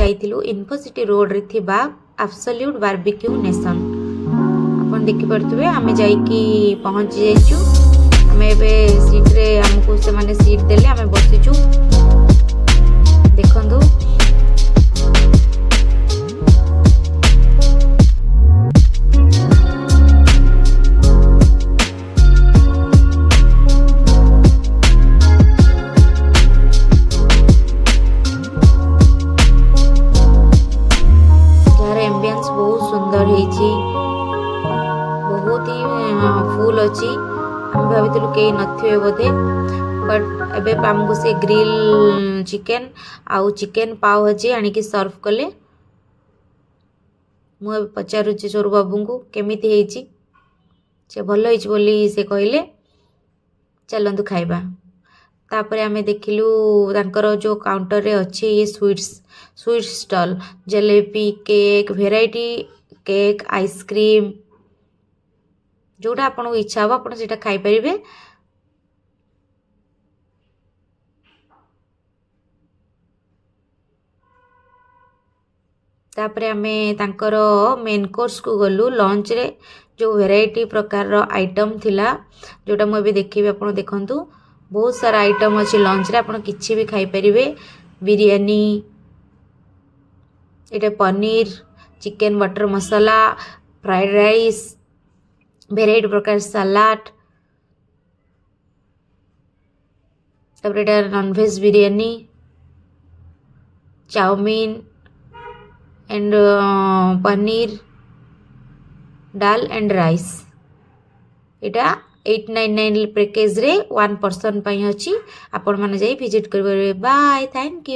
जाइथिलु Infocity road रे थिबा absolute Barbeque Nation. अपन देखि परथुबे आमे जाइकी पहुंच जाइछु। आमे एबे सीट रे हमको से माने सीट देले आमे बसिछु। देखंदु एम्बियंस बहुत सुंदर है, बहुत ही फुल अच्छी। हम भाभी कई नथिबे बोधे, बट एबे आमको से ग्रिल चिकेन आउ चिकेन पाव भाजी आनिकी सर्व कले। मु पचारुची सोरू बाबू को केमिति हेची, से भल हेची बोली से कहले चलंतु खाइबा। तापर आमे देखिलु तांकर जो काउंटर रे अच्छी ये sweet stall, jalebi, cake, variety cake, ice cream जोटा आपन इच्छा हो आपन सेटा खाइ परिबे। तापरे आमे तांकर मेन कोर्स को गलु। लंच रे जो वेराइटी प्रकार रो आइटम थिला, जोटा मु भी देखिबे आपन देखंतु बहुत सारा आइटम अच्छी लंच रे, आपन किछि भी खाइ परिबे। बिरयानी, इटे paneer, chicken butter masala, fried rice, variety प्रकार सलाड, तापर इटा non veg biryani, chow mein and paneer, दाल एंड राइस। इटा 899 पैकेज रे 1 पर्सन पई अछि। आपण माने जाई विजिट करबे। Bye, thank you.